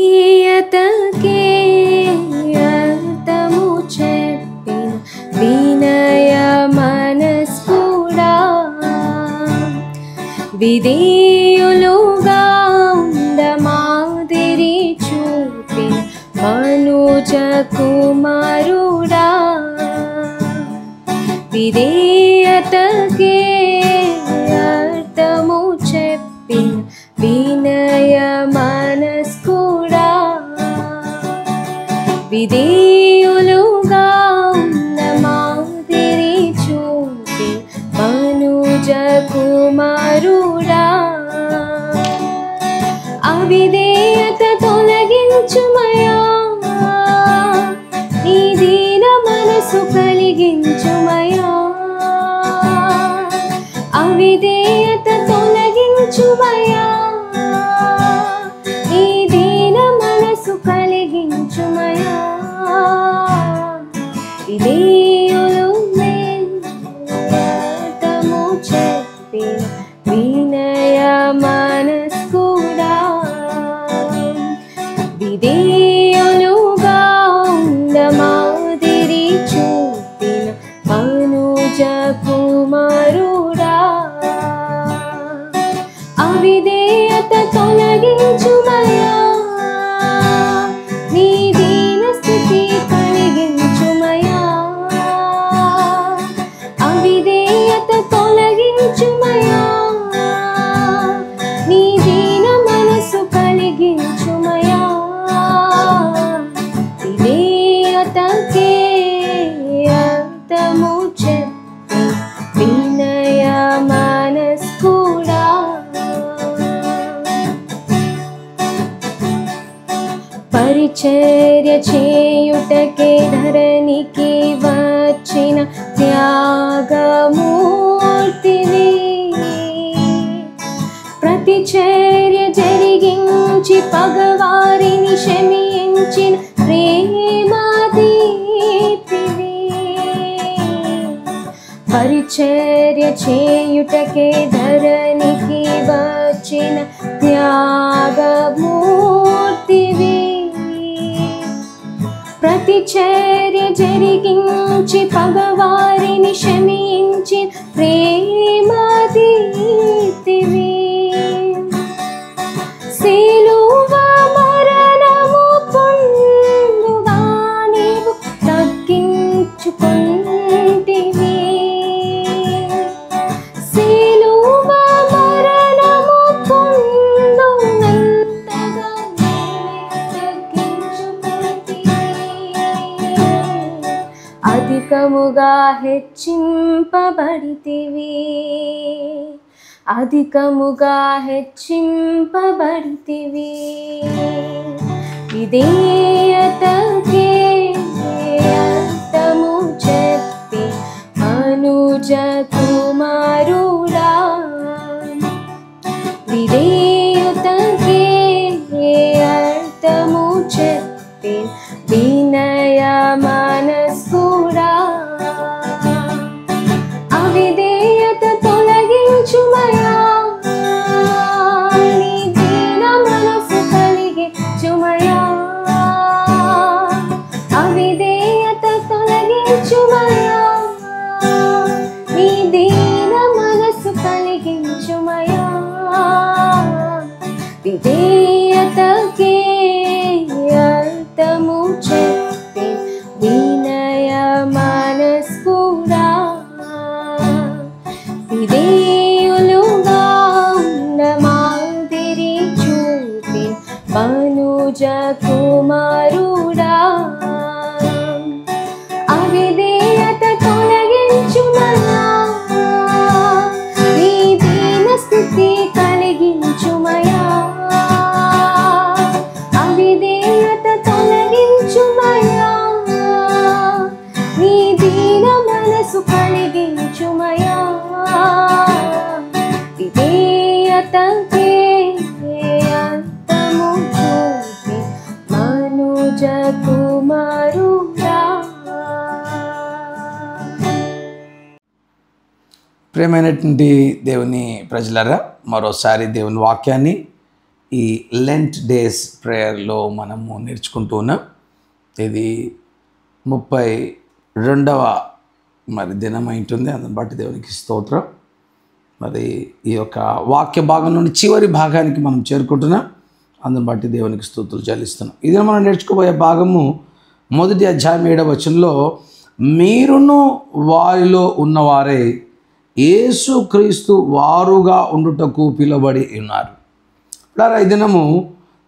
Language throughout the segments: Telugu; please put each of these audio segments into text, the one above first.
విధేయతకే అర్థము చెప్పిన వినయ మనస్కుడా, విధేయులుగా మాదిరి చూపిన మనుజ కుమారుడా, విధేయతకే అర్థము చెప్పిన వినయ మనస్కుడా, విధేయులుగా మాదిరి చూపి మనుజ కుమారుడా, అవిధేయత తొలగించుమయా, నీ దీన మనసు కలిగించుమయా, అవిధేయత తొలగించుమయా, నీ దీన మనసు కలిగించుమయా, విధేయులు అర్థము చెప్పిన వినయ మనస్కుడా, విధేయులుగా మాదిరి చూపిన మనుజ కుమారుడా, అవిధేయత తొలగించుమయా, నీ దీన స్థితి కలిగించుమయా, అవిధేయత తొలగించుమయా, నీ దీన మనసు కలిగించుమయా, విధేయతకే అర్థము చెప్పి వినయ మనస్కుడా, పరిచర్య చేయుటకే ధరణికి వచ్చిన త్యాగమూర్తివి, ప్రతిచర్య జరిగించి పగవారిని క్షమించిన ప్రేమాదీప్తివి, పరిచర్య చేయుటకే ధరణికి వచ్చిన త్యాగమూర్తివి, ప్రతిచర్య జరిగించి పగవారిని క్షమించిన ప్రేమాదీప్తివి, సిలువ మరణము పొందుగా నీవు తగ్గించుకొంటివి, సిలువ మరణము పొందునంతగా తగ్గించుకొంటివి, అధికముగా హెచ్చింపబడితివి, అధికముగా హెచ్చింపబడితివి, విధేయతకే అర్థము చెప్పి మనుజ కుమారుడా, విధేయతకే అర్థము చెప్పి వినయ మనస్కుడా, అవిధేయత తొలగించుమయా, నీ దీన మనసు కలిగించుమయా, అవిధేయత తొలగించుమయా, నీ దీన మనసు కలిగించుమయా, విధేయతకే అర్థము చెప్పి వినయ మనస్కుడా, విధేయులుగా మాదిరి చూపి మనుజ కుమారుడా, అవిధేయత తొలగించుమయా, నీ దీన స్థితి కలిగించుమయా, అవిధేయత తొలగించుమయా, నీ దీన మనసు కలిగించుమయా, విధేయతకే అర్థము చూపి మనుజ రాజకుమారుడా. ప్రియమైనటువంటి దేవుని ప్రజలరా, మరోసారి దేవుని వాక్యాన్ని ఈ లెంట్ డేస్ ప్రేయర్లో మనము నేర్చుకుంటూ ఉన్నాం. ఇది 32వ దినం ఉంటుంది. అందుని బట్టి దేవునికి స్తోత్రం. మరి ఈ యొక్క వాక్య భాగంలోని చివరి భాగానికి మనం చేరుకుంటున్నాం. అందుని బట్టి దేవునికి స్తుతులు చెల్లిస్తున్నాం. ఇది మనం నేర్చుకోబోయే భాగము 1వ అధ్యాయం 7వ వచనంలో, మీరును వారిలో ఉన్నవారే యేసు క్రీస్తు వారుగా ఉండుటకు పిలువబడి ఉన్నారు. ఇలా ఈ దినము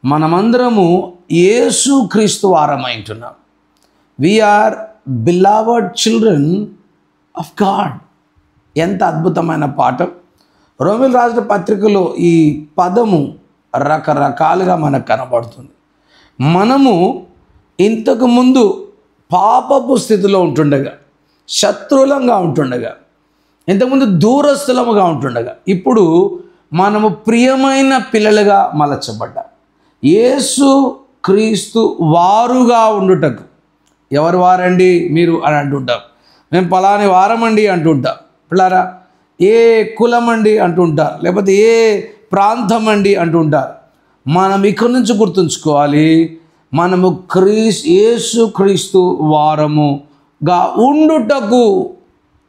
మనమందరము యేసు క్రీస్తు వారమైంటున్నాం. We are beloved children of God. ఎంత అద్భుతమైన పాఠం! రోమీయులకు రాసిన పత్రికలో ఈ పదము రకరకాలుగా మనకు కనబడుతుంది. మనము ఇంతకు ముందు పాపపు స్థితిలో ఉంటుండగా, శత్రువులంగా ఉంటుండగా, ఇంతకుముందు దూరస్థులముగా ఉంటుండగా, ఇప్పుడు మనము ప్రియమైన పిల్లలుగా మలచబడ్డాం. యేసు క్రీస్తు వారుగా ఉండుటకు. ఎవరు వారండి మీరు అని అంటుంటాం. మేము పలాని వారమండి అంటుంటాం. పిల్లారా, ఏ కులం అండి అంటుంటారు, లేకపోతే ఏ ప్రాంతం అండి అంటుంటారు. మనం ఇక్కడి నుంచి గుర్తుంచుకోవాలి, మనము యేసు క్రీస్తు వారముగా ఉండుటకు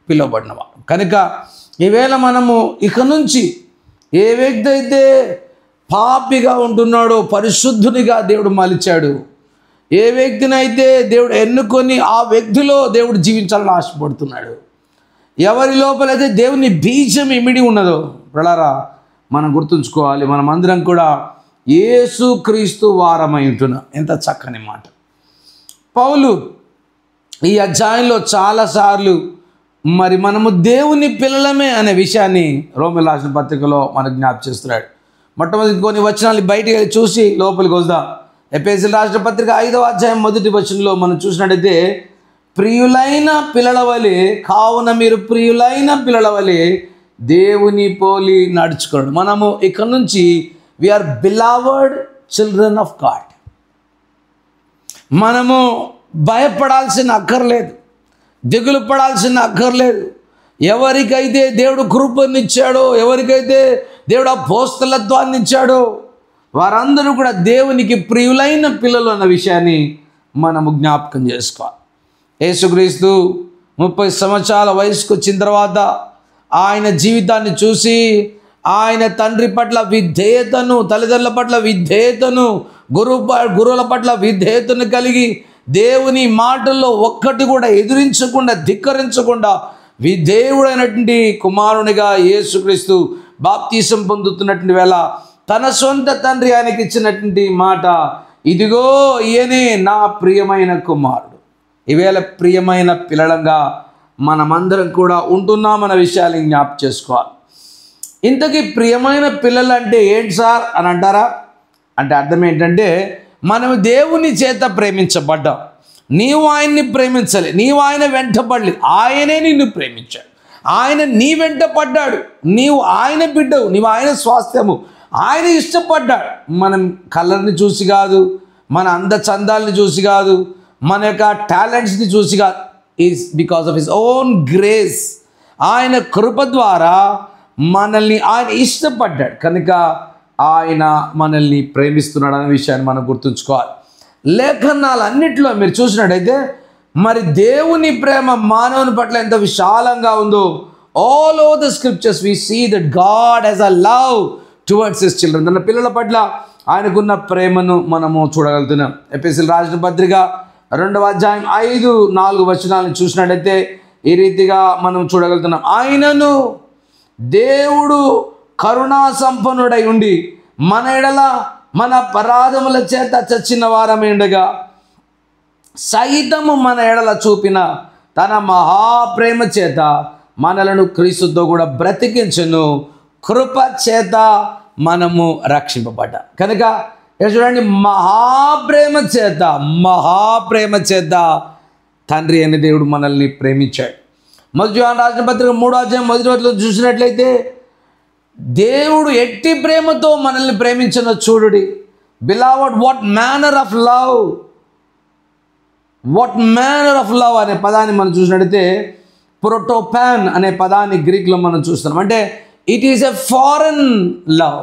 పిలువబడినవారు. కనుక ఈవేళ మనము ఇక నుంచి ఏ వ్యక్తి అయితే పాపిగా ఉంటున్నాడో పరిశుద్ధునిగా దేవుడు మలిచాడు, ఏ వ్యక్తినైతే దేవుడు ఎన్నుకొని ఆ వ్యక్తిలో దేవుడు జీవించాలని ఆశపడుతున్నాడు, ఎవరి లోపలైతే దేవుని బీజం ఇమిడి ఉన్నదో, ప్రళారా మనం గుర్తుంచుకోవాలి, మనం అందరం కూడా యేసు క్రీస్తు వారమై ఉంటున్నాం. ఎంత చక్కని మాట! పౌలు ఈ అధ్యాయంలో చాలాసార్లు మరి మనము దేవుని పిల్లలమే అనే విషయాన్ని రోమీయులకు రాసిన పత్రికలో మనకు జ్ఞాపకం చేస్తున్నాడు. మొట్టమొదటి కొన్ని వచనాలు బయటికి వెళ్ళి చూసి లోపలికి వద్దాం. ఎఫెసీయులకు రాసిన పత్రిక 5వ అధ్యాయం 1వ వచనంలో మనం చూసినట్టయితే, ప్రియులైన పిల్లల వలె కావున మీరు ప్రియులైన పిల్లల వలె దేవుని పోలి నడుచుకోండి. మనము ఇక్కడ నుంచి we are beloved children of God. మనము భయపడాల్సిన అక్కర్లేదు, దిగులు పడాల్సిన అక్కర్లేదు. ఎవరికైతే దేవుడు కృపనిచ్చాడో, ఎవరికైతే దేవుడు అపోస్తలత్వాన్ని ఇచ్చాడో, వారందరూ కూడా దేవునికి ప్రియులైన పిల్లలు అన్న విషయాన్ని మనము జ్ఞాపకం చేసుకోవాలి. యేసుక్రీస్తు 30 సంవత్సరాల వయసుకు వచ్చిన తర్వాత ఆయన జీవితాన్ని చూసి, ఆయన తండ్రి పట్ల విధేయతను, తల్లిదండ్రుల పట్ల విధేయతను, గురువుల పట్ల విధేయతను కలిగి, దేవుని మాటల్లో ఒక్కటి కూడా ఎదిరించకుండా, ధిక్కరించకుండా విధేయుడైనటువంటి కుమారునిగా యేసుక్రీస్తు బాప్తీసం పొందుతున్నటువంటి వేళ తన సొంత తండ్రి ఆయనకి ఇచ్చినటువంటి మాట, ఇదిగో ఈయనే నా ప్రియమైన కుమారుడు. ఈవేళ ప్రియమైన పిల్లలంగా మనమందరం కూడా ఉంటున్నామన్న విషయాన్ని జ్ఞాపకం చేసుకోవాలి. ఇంతకీ ప్రియమైన పిల్లలు అంటే ఏంటి సార్ అని అంటారా? అంటే అర్థం ఏంటంటే, మనం దేవుని చేత ప్రేమించబడ్డాం. నీవు ఆయన్ని ప్రేమించలే, నీవు ఆయన వెంటపడలేదు, ఆయనే నిన్ను ప్రేమించాడు, ఆయన నీ వెంట పడ్డాడు. నీవు ఆయన బిడ్డవు, నీవు ఆయన స్వాస్థ్యము, ఆయన ఇష్టపడ్డాడు. మనం కలర్ని చూసి కాదు, మన అందచందాలని చూసి కాదు, మన యొక్క టాలెంట్స్ని చూసి కాదు. Is because of his own grace. ఆయన కృప ద్వారా మనల్ని ఆయన ఇష్టపడ్డాడు కనుక ఆయన మనల్ని ప్రేమిస్తున్నాడు అనే విషయాన్ని మనం గుర్తుంచుకోవాలి. లేఖనాలన్నింటిలో మీరు చూసినట్టయితే మరి దేవుని ప్రేమ మానవుని పట్ల ఎంత విశాలంగా ఉందో, all over the scriptures we see that God has a love towards his children. తన పిల్లల పట్ల ఆయనకున్న ప్రేమను మనము చూడగలుగుతున్నాం. ఎఫెసీయులకు రాసిన పత్రిక 2వ అధ్యాయం 5-4 వచనాలను చూసినట్టయితే ఈ రీతిగా మనం చూడగలుగుతున్నాం. ఆయనను దేవుడు కరుణా సంపన్నుడై ఉండి మన ఎడల మన అపరాధముల చేత చచ్చిన వారమే ఉండగా సైతము మన ఎడల చూపిన తన మహాప్రేమ చేత మనలను క్రీస్తుతో కూడా బ్రతికించును, కృప చేత మనము రక్షింపబడ్డాం. కనుక చూడండి, మహాప్రేమ చేత తండ్రి అనే దేవుడు మనల్ని ప్రేమించాడు. మొదటి యోహాను రాసిన పత్రిక 3వ అధ్యాయం 1వ వచనంలో చూసినట్లయితే దేవుడు ఎట్టి ప్రేమతో మనల్ని ప్రేమించిన చూడుడి. Beloved, what manner of love what manner of love అనే పదాన్ని మనం చూసినట్టయితే ప్రోటోపాన్ అనే పదాన్ని గ్రీక్లో మనం చూస్తున్నాం. అంటే it is a foreign love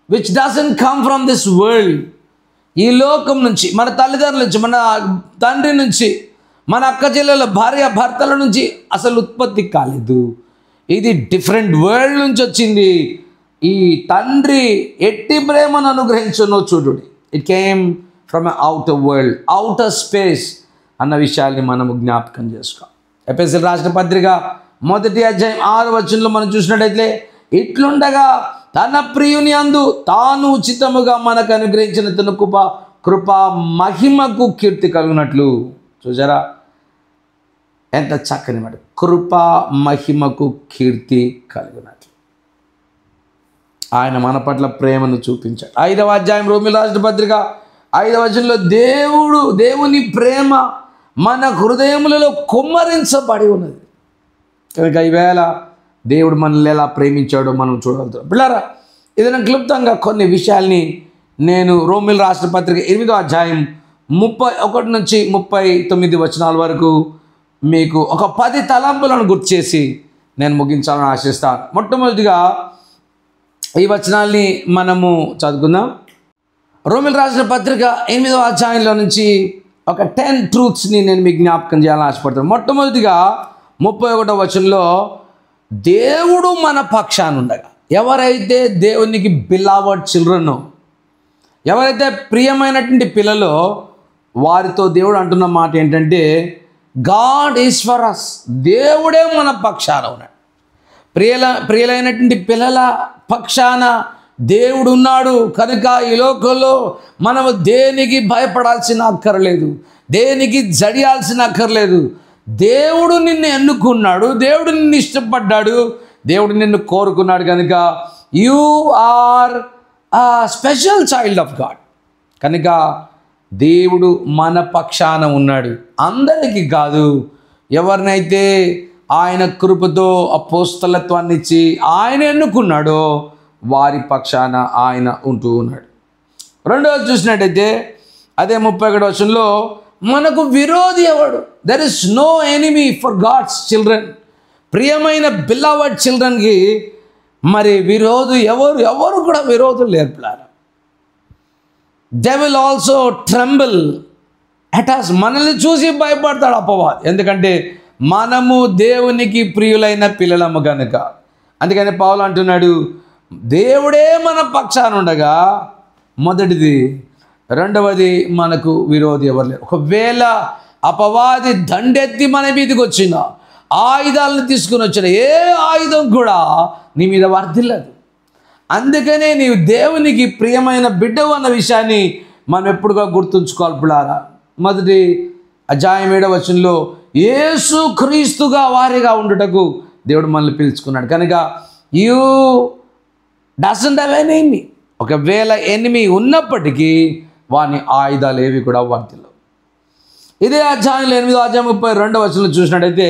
which doesn't come from this world. ఈ లోకం నుంచి, మన తల్లిదండ్రుల నుంచి, మన తండ్రి నుంచి, మన అక్క చెల్లెల భార్య భర్తల నుంచి అసలు ఉత్పత్తి కాలేదు. ఇది డిఫరెంట్ వరల్డ్ నుంచి వచ్చింది. ఈ తండ్రి ఎట్టి ప్రేమను అనుగ్రహించునో చూడుడి. It came from outer world, outer space అన్న విషయాల్ని మనము జ్ఞాపకం చేసుకోవాలి. ఎఫెసీయులకు రాసిన పత్రిక 1వ అధ్యాయం 6వ వచనంలో మనం చూసినట్టయితే, ఇట్లుండగా తన ప్రియుని అందు తాను ఉచితముగా మనకు అనుగ్రహించిన తన కృపా మహిమకు కీర్తి కలుగునట్లు. చూసారా ఎంత చక్కని మాట, కృపా మహిమకు కీర్తి కలుగునట్లు. ఆయన మన పట్ల ప్రేమను చూపించాడు. 5వ అధ్యాయం రోమీయులకు రాసిన పత్రిక 5వ వచనంలో దేవుని ప్రేమ మన హృదయములలో కుమ్మరించబడి ఉన్నది. కనుక ఈవేళ దేవుడు మనల్ని ఎలా ప్రేమించాడో మనం చూడగలుగుతాం. పిల్లరా, ఏదైనా క్లుప్తంగా కొన్ని విషయాల్ని నేను రోమీయులకు రాసిన పత్రిక 8వ అధ్యాయం 31 నుంచి 39 వచనాల వరకు మీకు ఒక 10 తలంపులను గుర్తు చేసి నేను ముగించాలని ఆశిస్తాను. మొట్టమొదటిగా ఈ వచనాల్ని మనము చదువుకుందాం. రోమీయులకు రాసిన పత్రిక 8వ అధ్యాయంలో నుంచి ఒక 10 ట్రూత్స్ని నేను మీకు జ్ఞాపకం చేయాలని ఆశపడతాను. మొట్టమొదటిగా 31వ వచనంలో దేవుడు మన పక్షాన ఉండగా, ఎవరైతే దేవునికి బిలావర్డ్ చిల్డ్రన్, ఎవరైతే ప్రియమైనటువంటి పిల్లలో, వారితో దేవుడు అంటున్న మాట ఏంటంటే గాడ్ ఈజ్ ఫర్ అస్. దేవుడే మన పక్షాన ఉన్నాడు. ప్రియులైనటువంటి పిల్లల పక్షాన దేవుడు ఉన్నాడు. కనుక ఈ లోకంలో మనము దేనికి భయపడాల్సిన అక్కర్లేదు, దేనికి జడియాల్సిన అక్కర్లేదు. దేవుడు నిన్ను ఎన్నుకున్నాడు, దేవుడు నిన్ను ఇష్టపడ్డాడు, దేవుడు నిన్ను కోరుకున్నాడు. కనుక యు ఆర్ ఆ స్పెషల్ చైల్డ్ ఆఫ్ గాడ్. కనుక దేవుడు మన పక్షాన ఉన్నాడు. అందరికీ కాదు, ఎవరినైతే ఆయన కృపతో అపోస్తలత్వాన్ని ఇచ్చి ఆయన ఎన్నుకున్నాడో వారి పక్షాన ఆయన ఉంటూ ఉన్నాడు. రెండవది చూసినట్టయితే అదే 31వ వచనంలో మనకు విరోధి ఎవడు? There is no enemy for God's children. ప్రియమైన బిలవర్డ్ చిల్డ్రన్కి మరి విరోధి ఎవరు కూడా విరోధులు లేర్పులారు. They will also tremble at us. మనల్ని చూసి భయపడతాడు అపవాది. ఎందుకంటే మనము దేవునికి ప్రియులైన పిల్లలము కనుక. అందుకని పౌలు అంటున్నాడు, దేవుడే మన పక్షాన ఉండగా మొదటిది, రెండవది మనకు విరోధి ఎవరు లేరు. ఒకవేళ అపవాది దండెత్తి మన మీదకి వచ్చిన, ఆయుధాలను తీసుకుని వచ్చిన, ఏ ఆయుధం కూడా నీ మీద వర్ధిల్లదు. అందుకనే నీవు దేవునికి ప్రియమైన బిడ్డవు అన్న విషయాన్ని మనం ఎప్పుడుగా గుర్తుంచుకోవాలి. పిల్లారా, 1వ అధ్యాయం 7వ వచనంలో యేసు క్రీస్తుగా వారిగా ఉండుటకు దేవుడు మనల్ని పిలుచుకున్నాడు. కనుక you doesn't have an enemy. ఒకవేళ ఎనిమీ ఉన్నప్పటికీ వాని ఆయుధాలు ఏవి కూడా వర్తిల్లవు. ఇదే అధ్యాయంలో 8వ అధ్యాయం 32వ వచనంలో చూసినట్టయితే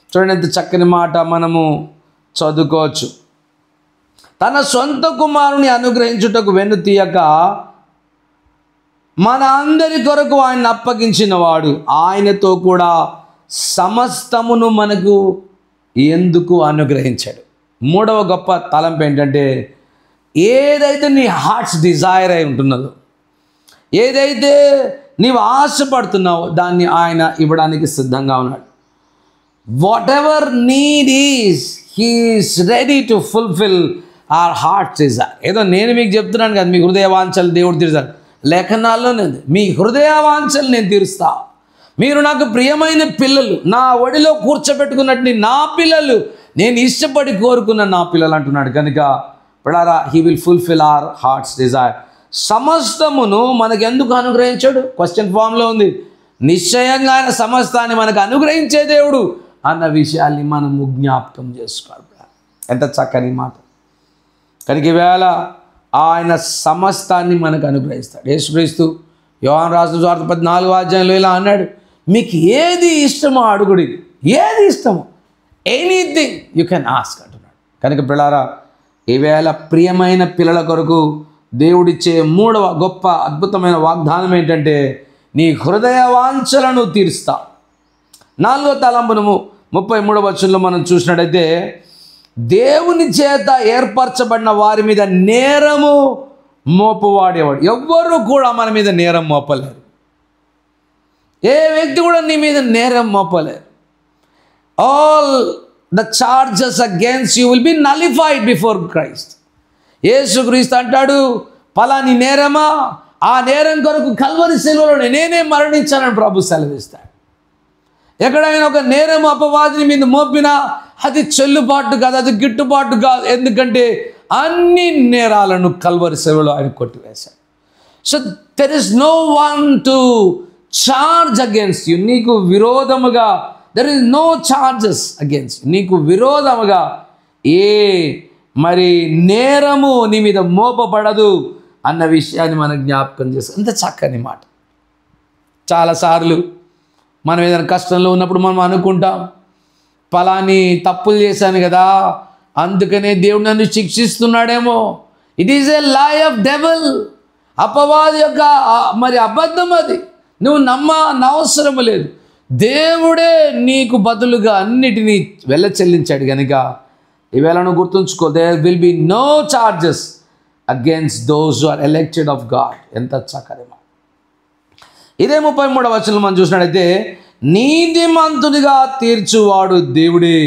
చూడండి ఎంత చక్కని మాట మనము చదువుకోవచ్చు. తన సొంత కుమారుని అనుగ్రహించుటకు వెన్ను తీయక మన అందరి కొరకు ఆయన అప్పగించిన వాడు ఆయనతో కూడా సమస్తమును మనకు ఎందుకు అనుగ్రహించాడు. మూడవ గొప్ప తలంపు ఏంటంటే, ఏదైతే నీ హార్ట్స్ డిజైర్ అయి ఉంటున్నదో, ఏదైతే నీవు ఆశపడుతున్నావో దాన్ని ఆయన ఇవ్వడానికి సిద్ధంగా ఉన్నాడు. Whatever need is he is ready to fulfil our heart's desire. ఏదో నేను మీకు చెప్తున్నాను కదా, మీ హృదయ వాంఛలు దేవుడు తీరుస్తాడు. లేఖనాల్లోనే మీ హృదయ వాంఛలు నేను తీరుస్తా. మీరు నాకు ప్రియమైన పిల్లలు, నా ఒడిలో కూర్చోబెట్టుకున్నట్టు నా పిల్లలు, నేను ఇష్టపడి కోరుకున్న నా పిల్లలు అంటున్నాడు. కనుక పిల్లారా, he will fulfil our heart's desire. సమస్తమును మనకు ఎందుకు అనుగ్రహించాడు? క్వశ్చన్ ఫామ్లో ఉంది. నిశ్చయంగా ఆయన సమస్తాన్ని మనకు అనుగ్రహించే దేవుడు అన్న విషయాల్ని మనము జ్ఞాపకం చేసుకోవాలి. ఎంత చక్కని మాట. కనుక ఈవేళ ఆయన సమస్తాన్ని మనకు అనుగ్రహిస్తాడు. యేసుక్రీస్తు యోహాను రాసిన సువార్త 14వ అధ్యాయంలో ఇలా అన్నాడు, మీకు ఏది ఇష్టమో అడుగుడి, ఏది ఇష్టమో, ఎనీథింగ్ యూ కెన్ ఆస్క్ అంటున్నాడు. కనుక పిల్లారా, ఈవేళ ప్రియమైన పిల్లల కొరకు దేవుడిచ్చే మూడవ గొప్ప అద్భుతమైన వాగ్దానం ఏంటంటే, నీ హృదయ వాంఛలను తీరుస్తావు. 4వ తలంపును 33వ వచనంలో మనం చూసినట్టయితే, దేవుని చేత ఏర్పరచబడిన వారి మీద నేరము మోపువాడేవాడు. ఎవ్వరూ కూడా మన మీద నేరం మోపలేరు. ఏ వ్యక్తి కూడా నీ మీద నేరం మోపలేరు. All the charges against you will be nullified before Christ. Yesu Kristu అంటాడు, పలాని నేరమా, ఆ నేరం కొరకు కల్వరి శిలువలో నేనే మరణించానని ప్రభు సెలవిస్తాడు. ఎక్కడైనా ఒక నేరం అపవాదిని మీద మోపినా అది చెల్లుబాటు కాదు, అది గిట్టుబాటు కాదు. ఎందుకంటే అన్ని నేరాలను కల్వరి శిలువలో ఆయన కొట్టివేశాడు. So there is no one to charge against you. నీకు విరోధముగా there is no charges against you. నీకు విరోధముగా ఏ మరి నేరము నీ మీద మోపబడదు అన్న విషయాన్ని మనం జ్ఞాపకం చేస్తాం. అంత చక్కని మాట. చాలాసార్లు మనం ఏదైనా కష్టంలో ఉన్నప్పుడు మనం అనుకుంటాం, పలాని తప్పులు చేశాను కదా, అందుకనే దేవుడు నన్ను శిక్షిస్తున్నాడేమో. ఇట్ ఈజ్ ఏ లై ఆఫ్ డెవిల్. అపవాది యొక్క మరి అబద్ధం అది. నువ్వు నమ్మనవసరం లేదు. దేవుడే నీకు బదులుగా అన్నిటినీ చెల్లించాడు కనుక ఈవేళ నువ్వు గుర్తుంచుకో, there will be no charges against those who are elected of God. ఎంత చక్కని మాట. ఇదే 33వ వచనం మనం చూసినట్టయితే, నీతిమంతుడిగా తీర్చువాడు దేవుడే.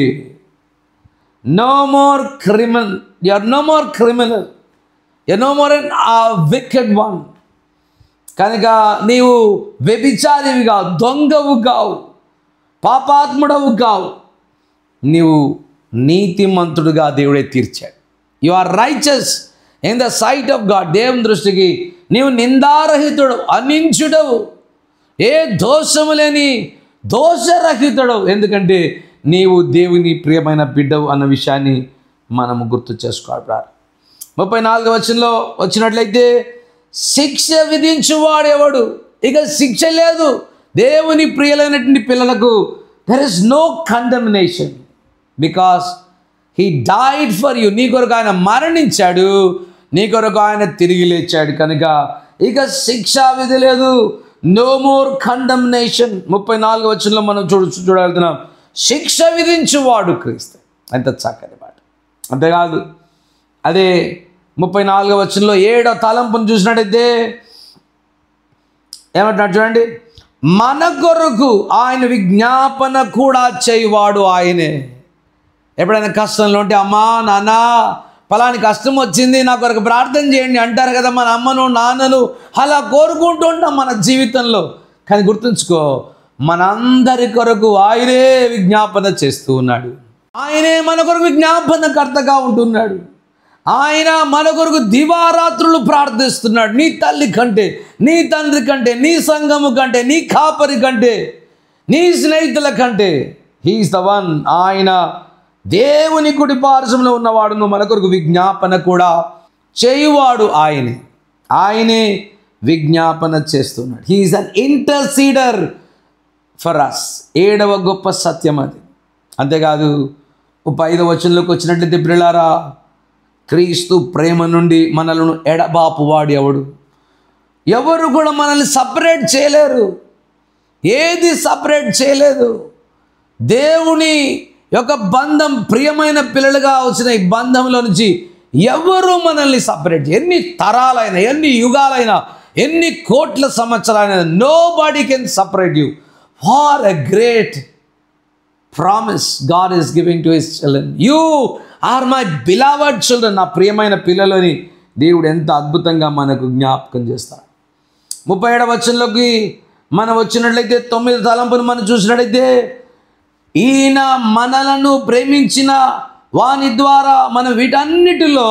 No more criminal, you are no more criminal, you are no more an wicked one. కనుక నీవు వ్యభిచారివి కావు, దొంగవు కావు, పాపాత్ముడవు కావు. నీవు నీతిమంతుడుగా దేవుడే తీర్చాడు. You are righteous in the sight of God. దేవుని దృష్టికి నీవు నిందారహితుడు, అనించుడవు, ఏ దోషము లేని దోషరహితుడవు. ఎందుకంటే నీవు దేవుని ప్రియమైన బిడ్డవు అన్న విషయాన్ని మనము గుర్తు చేసుకోవాలి. 34వ వచనంలో వచ్చినట్లయితే, శిక్ష విధించువాడెవడు? ఇక శిక్ష లేదు. దేవుని ప్రియులైనటువంటి పిల్లలకు there is no condemnation because he died for you. నీ కొరకు ఆయన మరణించాడు, నీ కొరకు ఆయన తిరిగి లేచాడు. కనుక ఇక శిక్షా విధి లేదు. No more condemnation. 34వ వచనంలో మనం చూడగలుగుతున్నాం, శిక్ష విధించువాడు క్రీస్తు. ఎంత చక్కని మాట. అంతేకాదు, అదే 34వ వచనంలో 7వ తలంపును చూసినట్టయితే ఏమంటున్నాడు చూడండి, మన కొరకు ఆయన విజ్ఞాపన కూడా చేయువాడు ఆయనే. ఎప్పుడైనా కష్టంలో ఉంటే, అమ్మా నాన్న ఫలాని కష్టం వచ్చింది, నా కొరకు ప్రార్థన చేయండి అంటారు కదా మన అమ్మను నాన్నను. అలా కోరుకుంటూ ఉంటాం మన జీవితంలో. కానీ గుర్తుంచుకో, మనందరి కొరకు ఆయనే విజ్ఞాపన చేస్తూ ఉన్నాడు. ఆయనే మన కొరకు విజ్ఞాపనకర్తగా ఉంటున్నాడు. ఆయన మన కొరకు దివారాత్రులు ప్రార్థిస్తున్నాడు. నీ తల్లి కంటే, నీ తండ్రి కంటే, నీ సంఘము కంటే, నీ కాపరి కంటే, నీ స్నేహితుల కంటే హీఈస్ ద వన్. ఆయన దేవుని కుడి పార్శ్వంలో ఉన్నవాడును, మన కొరకు విజ్ఞాపన కూడా చేయువాడు ఆయనే. ఆయనే విజ్ఞాపన చేస్తున్నాడు. He is an intercessor for us. 7వ గొప్ప సత్యం అది. అంతేకాదు, 5వ వచనంలోకి వచ్చినట్లయితే, ప్రియులారా, క్రీస్తు ప్రేమ నుండి మనలను ఎడబాపు వాడు ఎవడు? ఎవరు కూడా మనల్ని సపరేట్ చేయలేరు. ఏది సపరేట్ చేయలేదు. దేవుని యొక్క బంధం, ప్రియమైన పిల్లలుగా వచ్చిన ఈ బంధంలో నుంచి ఎవరు మనల్ని సపరేట్, ఎన్ని తరాలైనా, ఎన్ని యుగాలైనా, ఎన్ని కోట్ల సంవత్సరాలైనా, nobody can separate you. What a great promise God is giving to his children. You are my beloved children. నా ప్రియమైన పిల్లలని దేవుడు ఎంత అద్భుతంగా మనకు జ్ఞాపకం చేస్తాడు. 37వ వచనంలోకి మనం వచ్చినట్లయితే, 9వ తలంపును మనం చూసినట్లయితే, ఈయన మనలను ప్రేమించిన వాని ద్వారా మనం వీటన్నిటిలో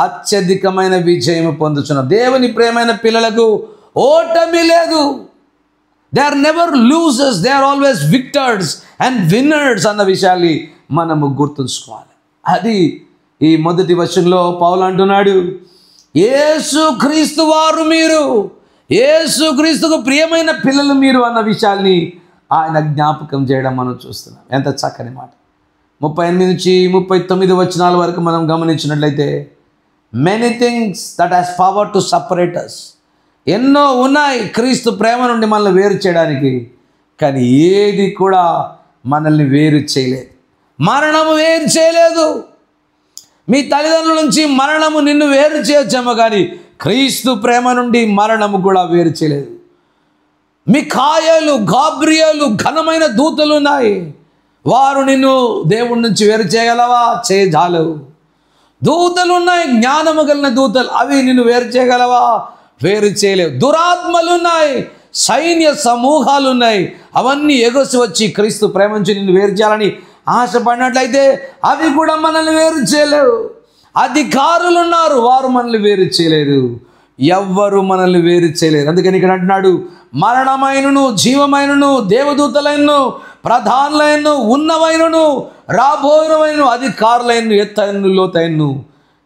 అత్యధికమైన విజయం పొందుతున్నాం. దేవుని ప్రేమైన పిల్లలకు ఓటమి లేదు. They are never losers, they are always victors and winners అన్న విషయాన్ని మనము గుర్తుంచుకోవాలి. అది ఈ మొదటి వచనంలో పౌలు అంటున్నాడు, యేసుక్రీస్తు వారు మీరు, యేసుక్రీస్తుకు ప్రియమైన పిల్లలు మీరు అన్న విషయాన్ని ఆయన జ్ఞాపకం చేయడం మనం చూస్తున్నాం. ఎంత చక్కని మాట. 38 నుంచి 39 వచనాల వరకు మనం గమనించినట్లయితే, many things that has power to separate us ఎన్నో ఉన్నాయి క్రీస్తు ప్రేమ నుండి మనల్ని వేరు చేయడానికి, కానీ ఏది కూడా మనల్ని వేరు చేయలేదు. మరణము వేరు చేయలేదు. మీ తల్లిదండ్రుల నుంచి మరణము నిన్ను వేరు చేయొచ్చేమో, కానీ క్రీస్తు ప్రేమ నుండి మరణము కూడా వేరు చేయలేదు. మిఖాయేలు, గాబ్రియేలు ఘనమైన దూతలు ఉన్నాయి, వారు నిన్ను దేవుడి నుంచి వేరు చేయగలవా? చేయజాలవు. దూతలు ఉన్నాయి, జ్ఞానము కలిగిన దూతలు, అవి నిన్ను వేరు చేయగలవా? వేరు చేయలేవు. దురాత్మలు ఉన్నాయి, సైన్య సమూహాలు ఉన్నాయి, అవన్నీ ఎగసి వచ్చి క్రీస్తు ప్రేమ నుంచి నిన్ను వేరు చేయాలని ఆశపడినట్లయితే అవి కూడా మనల్ని వేరు చేయలేవు. అధికారులు ఉన్నారు, వారు మనల్ని వేరు చేయలేరు. ఎవ్వరు మనల్ని వేరు చేయలేరు. అందుకని ఇక్కడ అంటున్నాడు, మరణమైనను జీవమైనను దేవదూతలైనను ప్రధానులైనను ఉన్నవైనను రాబోయినవైనను అధికారులైనను ఎత్తైనను లోతైనను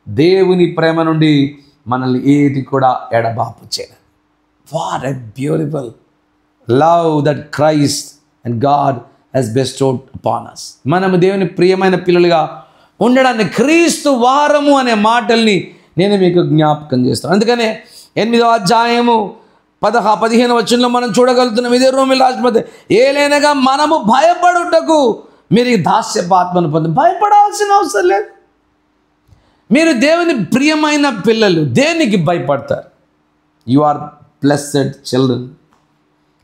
దేవుని ప్రేమ నుండి మనల్ని ఏది కూడా ఎడబాపు చేయలేదు. What a beautiful love that Christ and God has bestowed upon us. మనము దేవుని ప్రియమైన పిల్లలుగా ఉండడాన్ని క్రీస్తు వారము అనే మాటల్ని నేను మీకు జ్ఞాపకం చేస్తాను. అందుకనే 8వ అధ్యాయము 15 వచనంలో మనం చూడగలుగుతున్నాం. ఇదే రోమీయులకు రాసిన పత్రిక, ఏలైనగా మనము భయపడుటకు మీరు ఈ దాస్యపాత్మను పొంది భయపడాల్సిన అవసరం లేదు. మీరు దేవుని ప్రియమైన పిల్లలు, దేనికి భయపడతారు? You are blessed children.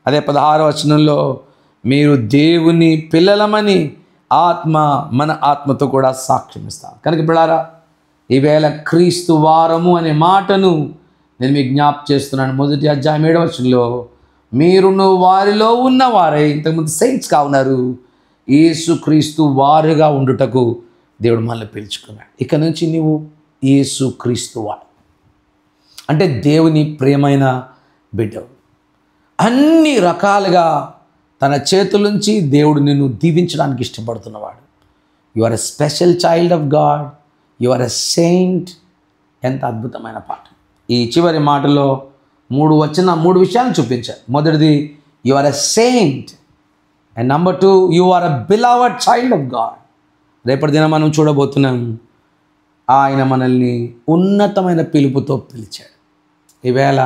అదే 16వ వచనంలో, మీరు దేవుని పిల్లలమని ఆత్మ మన ఆత్మతో కూడా సాక్ష్యం ఇస్తాం. కనుక పిల్లారా, ఈవేళ క్రీస్తు వారము అనే మాటను నేను మీకు జ్ఞాపకం చేస్తున్నాను. 1వ అధ్యాయం 7వ వచనంలో, మీరును వారిలో ఉన్నవారే, ఇంతకుముందు సెయింట్స్ ఉన్నారు, యేసుక్రీస్తు వారుగా ఉండుటకు దేవుడు మనల్ని పిలుచుకున్నాడు. ఇక నుంచి నువ్వు యేసుక్రీస్తు వాడు, అంటే దేవుని ప్రియమైన బిడ్డవు. అన్ని రకాలుగా తన చేతుల నుంచి దేవుడు నిన్ను దీవించడానికి ఇష్టపడుతున్నవాడు. You are a special child of God, you are a saint. ఎంత అద్భుతమైన పాట. ఈ చివరి మాటలో 3 విషయాలు చూపించారు. మొదటిది, you are a saint, and number 2, you are a beloved child of God. రేపటి దినం మనం చూడబోతున్నాం, ఆయన మనల్ని ఉన్నతమైన పిలుపుతో పిలిచాడు. ఈవేళ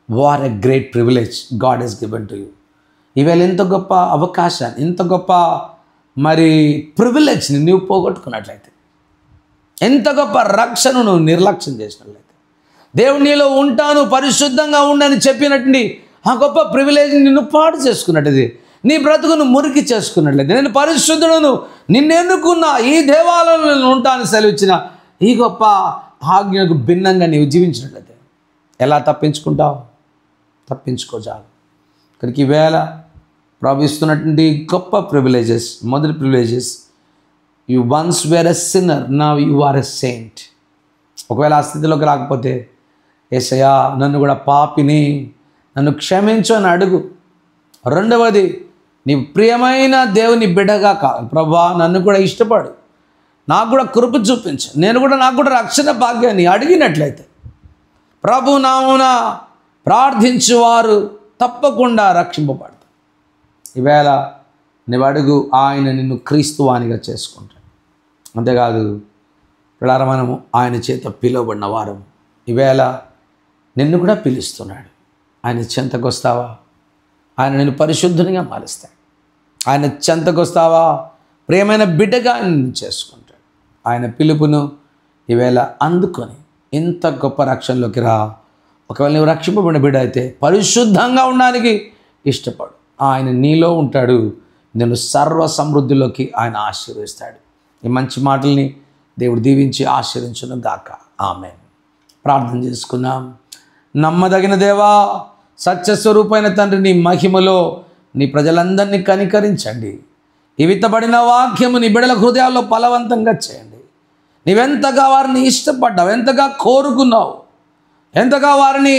what a great privilege God has given to you. ఈవేళ ఎంత గొప్ప అవకాశాన్ని, ఎంత గొప్ప ప్రివిలేజ్ని నువ్వు పోగొట్టుకున్నట్లయితే, ఎంత గొప్ప రక్షణను నువ్వు నిర్లక్ష్యం చేసినట్లయితే, దేవుడు నీలో ఉంటాను పరిశుద్ధంగా ఉండని చెప్పినట్టు ఆ గొప్ప ప్రివిలేజ్ని నిన్ను పాడు చేసుకున్నట్టు, నీ బ్రతుకును మురికి చేసుకున్నట్లయితే, నేను పరిశుద్ధులను నిన్ను ఎన్నుకున్న ఈ దేవాలయంలో ఉంటాను సెలవిచ్చిన ఈ గొప్ప ఆజ్ఞకు భిన్నంగా నీవు జీవించినట్లయితే ఎలా తప్పించుకుంటావు? తప్పించుకోజాలి. కనుక ఈవేళ ప్రవహిస్తున్నటువంటి గొప్ప ప్రివిలేజెస్, మొదటి privileges, you once were a sinner, now you are a saint. ఒకవేళ ఆ స్థితిలోకి రాకపోతే, యేసయ్యా నన్ను కూడా పాపిని, నన్ను క్షమించు అని అడుగు. రెండవది, నీ ప్రియమైన దేవుని బిడ్డగా కావాలి. ప్రభువా నన్ను కూడా ఇష్టపడు, నాకు కూడా కృప చూపించు, నాకు కూడా రక్షణ భాగ్యాన్ని అడిగినట్లయితే, ప్రభు నామమున ప్రార్థించువారు తప్పకుండా రక్షింపబడతారు. ఈవేళ నువ్వు అడుగు, ఆయన నిన్ను క్రీస్తువానిగా చేసుకుంటాడు. అంతేకాదు పిల్లారా, మనము ఆయన చేత పిలువబడిన వారం. ఈవేళ నిన్ను కూడా పిలుస్తున్నాడు. ఆయన చెంతకు వస్తావా? ఆయన నిన్ను పరిశుద్ధునిగా మారుస్తాడు. ఆయన చెంతకు వస్తావా? ప్రియమైన బిడ్డగా నిన్ను చేసుకుంటాడు. ఆయన పిలుపును ఈవేళ అందుకొని ఇంత గొప్ప రక్షణలోకి రా. ఒకవేళ నువ్వు రక్షింపబడిన బిడ్డ అయితే పరిశుద్ధంగా ఉండడానికి ఇష్టపడు. ఆయన నీలో ఉంటాడు, నిన్ను సర్వ సమృద్ధిలోకి ఆయన ఆశీర్వదిస్తాడు. ఈ మంచి మాటల్ని దేవుడు దీవించి ఆశీర్వించును గాక. ఆమేన్. ప్రార్థన చేసుకుందాం. నమ్మదగిన దేవా, సత్యస్వరూపైన తండ్రి, నీ మహిమలో నీ ప్రజలందరినీ కనికరించండి. ఈ విత్తబడిన వాక్యము నీ బిడ్డల హృదయాల్లో ఫలవంతంగా చేయండి. నీవెంతగా వారిని ఇష్టపడ్డావు, ఎంతగా కోరుకున్నావు, ఎంతగా వారిని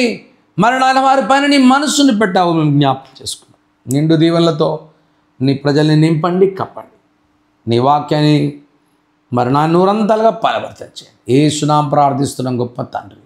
మరణాల వారిపైన నీ మనస్సును పెట్టావు మేము జ్ఞాపకం చేసుకున్నాం. నిండు దీవెనలతో నీ ప్రజల్ని నింపండి, కప్పండి. నీ వాక్యాన్ని మరణాన్ని నూరంతలుగా ఫలవర్తించండి. యేసు నామమున ప్రార్థిస్తున్నాం గొప్ప తండ్రి.